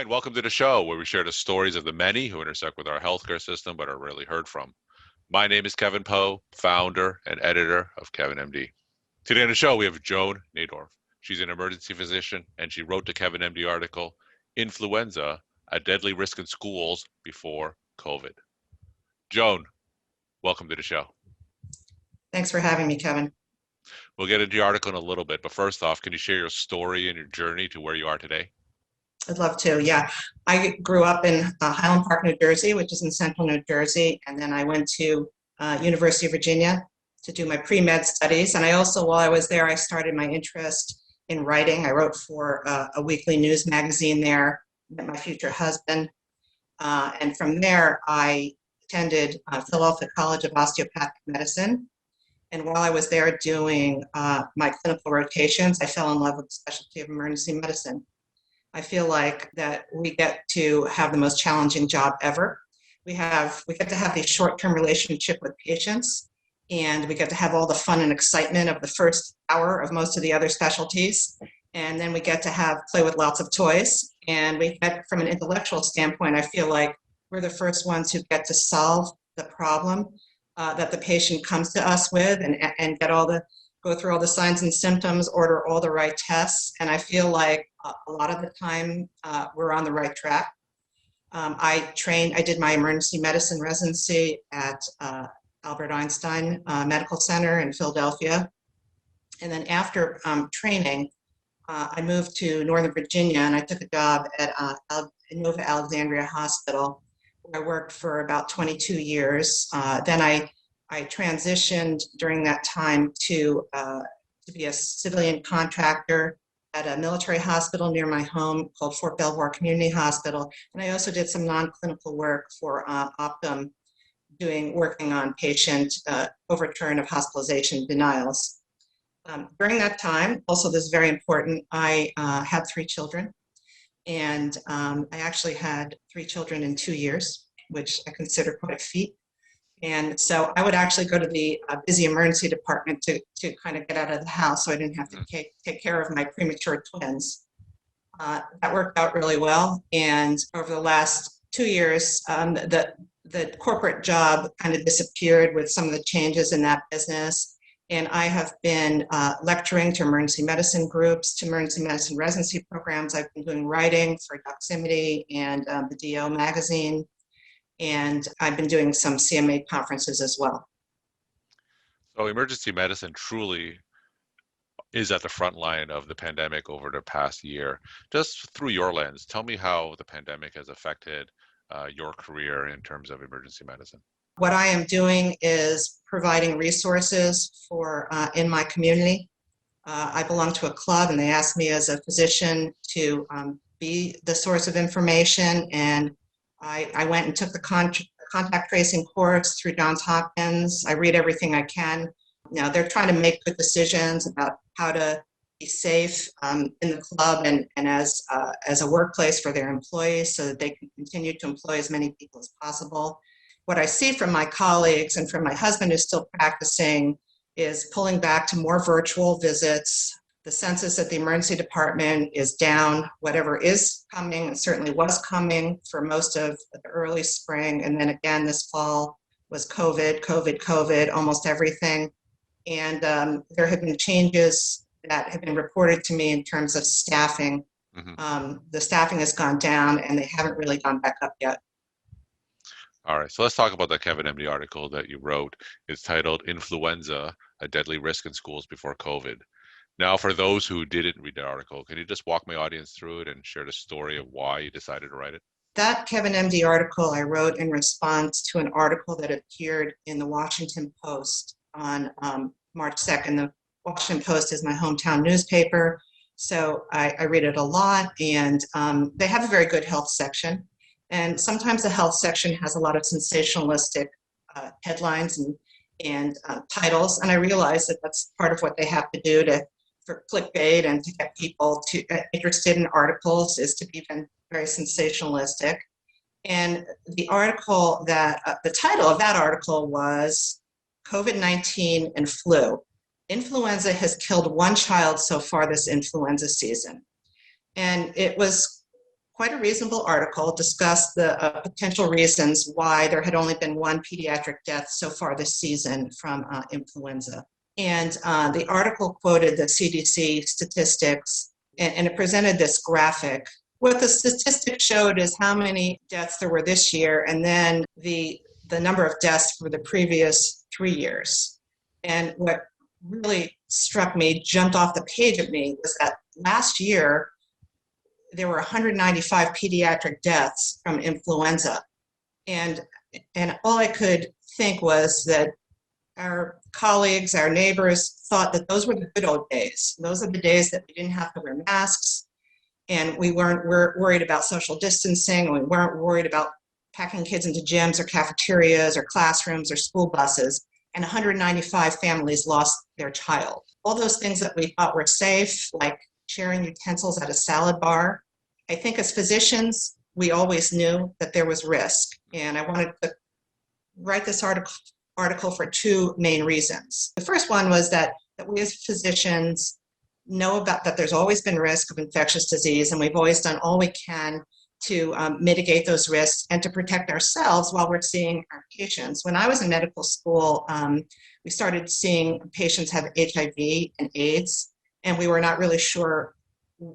right, welcome to the show where we share the stories of the many who intersect with our healthcare system but are rarely heard from. My name is Kevin Poe, founder and editor of Kevin MD. Today on the show, we have Joan Nadler. She's an emergency physician, and she wrote the Kevin MD article, Influenza, a Deadly Risk in Schools Before COVID. Joan, welcome to the show. Thanks for having me, Kevin. We'll get into the article in a little bit, but first off, can you share your story and your journey to where you are today? I'd love to, yeah. I grew up in Highland Park, New Jersey, which is in central New Jersey, and then I went to University of Virginia to do my pre-med studies. And I also, while I was there, I started my interest in writing. I wrote for a weekly news magazine there, met my future husband. And from there, I attended Philadelphia College of Osteopathic Medicine. And while I was there doing my clinical rotations, I fell in love with the specialty of emergency medicine. I feel like that we get to have the most challenging job ever. We get to have the short-term relationship with patients, and we get to have all the fun and excitement of the first hour of most of the other specialties. And then we get to play with lots of toys. And we get, from an intellectual standpoint, I feel like we're the first ones who get to solve the problem that the patient comes to us with, and go through all the signs and symptoms, order all the right tests. And I feel like a lot of the time we're on the right track. I did my emergency medicine residency at Albert Einstein Medical Center in Philadelphia. And then after training, I moved to Northern Virginia, and I took a job at Nova Alexandria Hospital, where I worked for about 22 years. Then I transitioned during that time to be a civilian contractor at a military hospital near my home called Fort Belvoir Community Hospital. And I also did some non-clinical work for Optum, working on patient overturn of hospitalization denials. During that time, also this is very important, I had 3 children. And I actually had 3 children in 2 years, which I consider quite a feat. And so I would actually go to the busy emergency department to kind of get out of the house, so I didn't have to take care of my premature twins. That worked out really well. And over the last 2 years, the corporate job kind of disappeared with some of the changes in that business. And I have been lecturing to emergency medicine groups, to emergency medicine residency programs. I've been doing writing for Doximity and the DO magazine. And I've been doing some CMA conferences as well. So emergency medicine truly is at the front line of the pandemic over the past year. Just through your lens, tell me how the pandemic has affected your career in terms of emergency medicine. What I am doing is providing resources for in my community. I belong to a club, and they asked me as a physician to be the source of information, and I went and took the contact tracing course through Johns Hopkins. I read everything I can. Now they're trying to make good decisions about how to be safe in the club and as a workplace for their employees, so that they can continue to employ as many people as possible. What I see from my colleagues and from my husband, who's still practicing, is pulling back to more virtual visits. The census at the emergency department is down. Whatever is coming, and certainly was coming for most of the early spring. And then again, this fall was COVID, almost everything. And there have been changes that have been reported to me in terms of staffing. Mm-hmm. The staffing has gone down, and they haven't really gone back up yet. All right, so let's talk about the Kevin MD article that you wrote. It's titled Influenza, a Deadly Risk in Schools Before COVID. Now, for those who didn't read the article, can you just walk my audience through it and share the story of why you decided to write it? That Kevin MD article I wrote in response to an article that appeared in the Washington Post on March 2nd. The Washington Post is my hometown newspaper, so I read it a lot, and they have a very good health section. And sometimes the health section has a lot of sensationalistic headlines and titles, and I realize that that's part of what they have to do for clickbait and to get people interested in articles, is to be very sensationalistic. And the article the title of that article was COVID-19 and Flu. Influenza has killed 1 child so far this influenza season. And it was quite a reasonable article, discussed the potential reasons why there had only been one pediatric death so far this season from influenza. And the article quoted the CDC statistics, and it presented this graphic. What the statistics showed is how many deaths there were this year, and then the number of deaths for the previous 3 years. And what really struck me, jumped off the page at me, was that last year there were 195 pediatric deaths from influenza. And all I could think was that our colleagues, our neighbors thought that those were the good old days. Those are the days that we didn't have to wear masks, and we weren't worried about social distancing, and we weren't worried about packing kids into gyms or cafeterias or classrooms or school buses, and 195 families lost their child. All those things that we thought were safe, like sharing utensils at a salad bar, I think as physicians, we always knew that there was risk. And I wanted to write this article for two main reasons. The first one was that we as physicians know about that there's always been risk of infectious disease, and we've always done all we can to mitigate those risks and to protect ourselves while we're seeing our patients. When I was in medical school, we started seeing patients have HIV and AIDS, and we were not really sure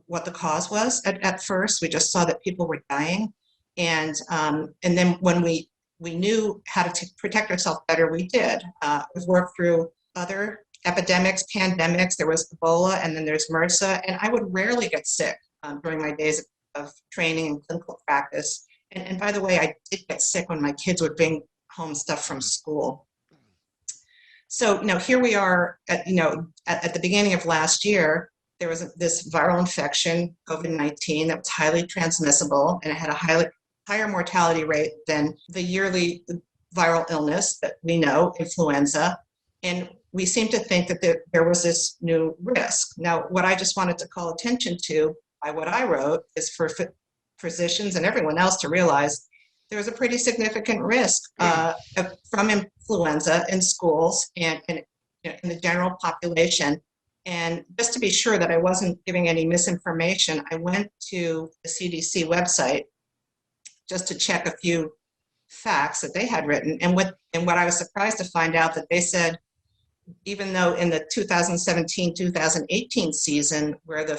what the cause was at first. We just saw that people were dying. And then when we knew how to protect ourselves better, we did. We've worked through other epidemics, pandemics. There was Ebola, and then there's MRSA, and I would rarely get sick during my days of training and clinical practice. And by the way, I did get sick when my kids would bring home stuff from school. So, here we are at the beginning of last year. There was this viral infection, COVID-19, that was highly transmissible, and it had a higher mortality rate than the yearly viral illness that we know, influenza. And we seem to think that there was this new risk. Now, what I just wanted to call attention to by what I wrote is for physicians and everyone else to realize there was a pretty significant risk from influenza in schools and in the general population. And just to be sure that I wasn't giving any misinformation, I went to the CDC website just to check a few facts that they had written. And what I was surprised to find out that they said, even though in the 2017-2018 season, where the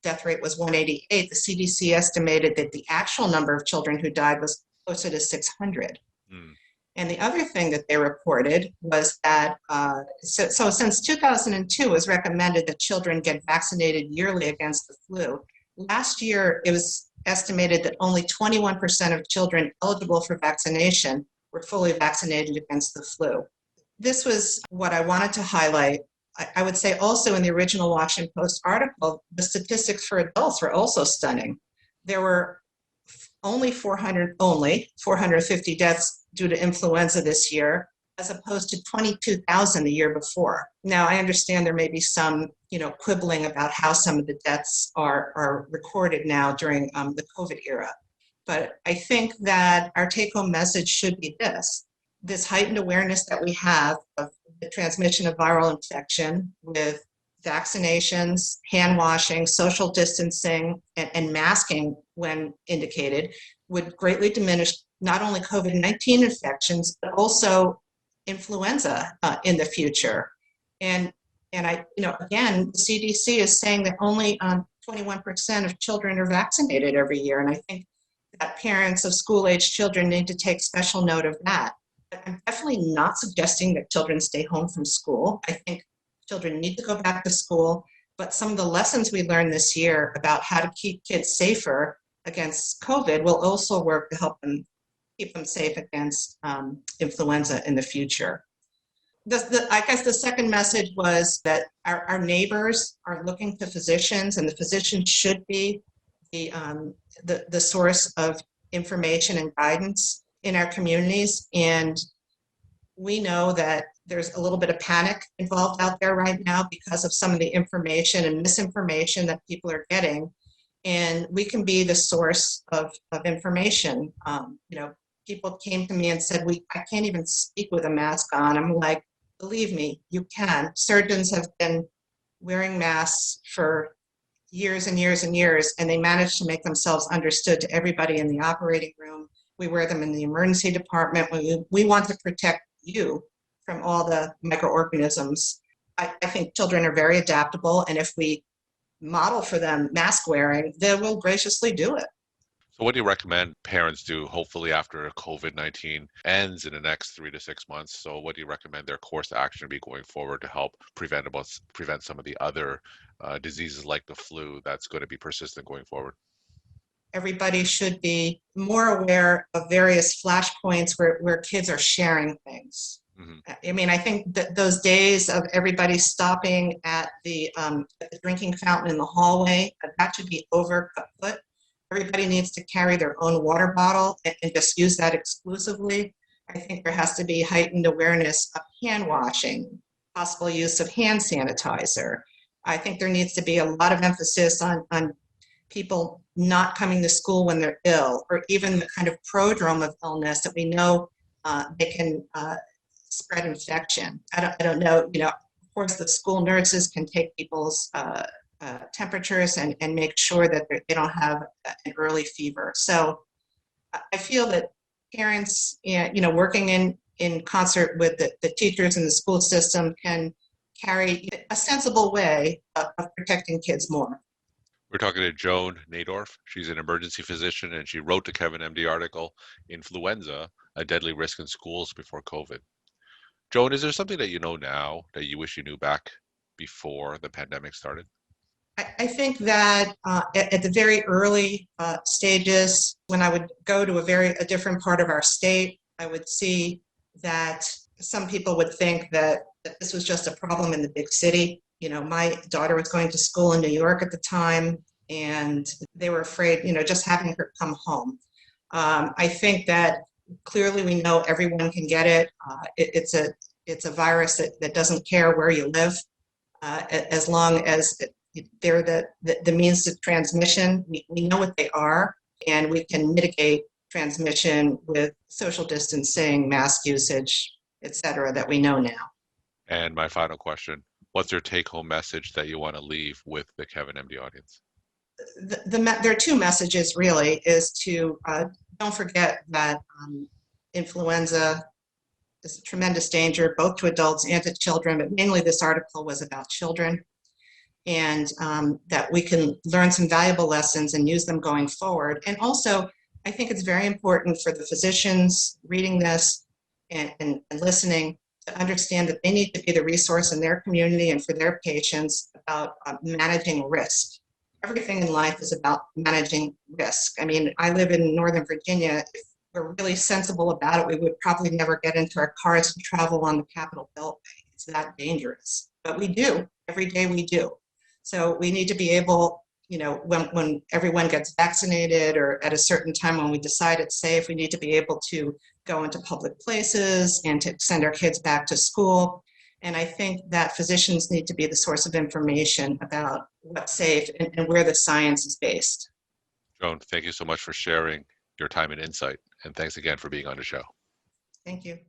death rate was 188, the CDC estimated that the actual number of children who died was closer to 600. Mm. And the other thing that they reported was that, so since 2002, it was recommended that children get vaccinated yearly against the flu. Last year, it was estimated that only 21% of children eligible for vaccination were fully vaccinated against the flu. This was what I wanted to highlight. I would say also in the original Washington Post article, the statistics for adults were also stunning. There were only 450 deaths due to influenza this year, as opposed to 22,000 the year before. Now, I understand there may be some, quibbling about how some of the deaths are recorded now during the COVID era. But I think that our take-home message should be this heightened awareness that we have of the transmission of viral infection with vaccinations, hand washing, social distancing, and masking when indicated would greatly diminish not only COVID-19 infections, but also influenza in the future. And again, the CDC is saying that only 21% of children are vaccinated every year. And I think that parents of school-age children need to take special note of that. I'm definitely not suggesting that children stay home from school. I think children need to go back to school, but some of the lessons we learned this year about how to keep kids safer against COVID will also work to help them keep them safe against influenza in the future. I guess the second message was that our neighbors are looking to physicians, and the physicians should be the source of information and guidance in our communities. And we know that there's a little bit of panic involved out there right now because of some of the information and misinformation that people are getting. And we can be the source of information. People came to me and said, I can't even speak with a mask on. I'm like, believe me, you can. Surgeons have been wearing masks for years and years and years, and they managed to make themselves understood to everybody in the operating room. We wear them in the emergency department. We want to protect you from all the microorganisms. I think children are very adaptable, and if we model for them mask wearing, they will graciously do it. So what do you recommend parents do, hopefully after COVID-19 ends in the next 3 to 6 months? So what do you recommend their course of action be going forward to help prevent some of the other diseases like the flu that's going to be persistent going forward? Everybody should be more aware of various flashpoints where kids are sharing things. Mm-hmm. I mean, I think that those days of everybody stopping at the drinking fountain in the hallway, that should be over. Everybody needs to carry their own water bottle and just use that exclusively. I think there has to be heightened awareness of hand washing, possible use of hand sanitizer. I think there needs to be a lot of emphasis on people not coming to school when they're ill, or even the kind of prodrome of illness that we know they can spread infection. I don't know, of course the school nurses can take people's temperatures and make sure that they don't have an early fever. So I feel that parents, working in concert with the teachers in the school system can carry a sensible way of protecting kids more. We're talking to Joan Nadler. She's an emergency physician, and she wrote the Kevin MD article, Influenza, a Deadly Risk in Schools Before COVID. Joan, is there something that you know now that you wish you knew back before the pandemic started? I think that at the very early stages, when I would go to a different part of our state, I would see that some people would think that this was just a problem in the big city. My daughter was going to school in New York at the time, and they were afraid, just having her come home. I think that clearly we know everyone can get it. It's a virus that doesn't care where you live, as long as they're the means of transmission. We know what they are, and we can mitigate transmission with social distancing, mask usage, et cetera, that we know now. And my final question, what's your take-home message that you want to leave with the Kevin MD audience? There are two messages, really, is to don't forget that influenza is a tremendous danger, both to adults and to children, but mainly this article was about children, and that we can learn some valuable lessons and use them going forward. And also, I think it's very important for the physicians reading this and listening to understand that they need to be the resource in their community and for their patients about managing risk. Everything in life is about managing risk. I mean, I live in Northern Virginia. If we're really sensible about it, we would probably never get into our cars and travel on the Capitol Beltway. It's that dangerous. But we do. Every day we do. So we need to be able, when everyone gets vaccinated or at a certain time when we decide it's safe, we need to be able to go into public places and to send our kids back to school. And I think that physicians need to be the source of information about what's safe and where the science is based. Joan, thank you so much for sharing your time and insight. And thanks again for being on the show. Thank you.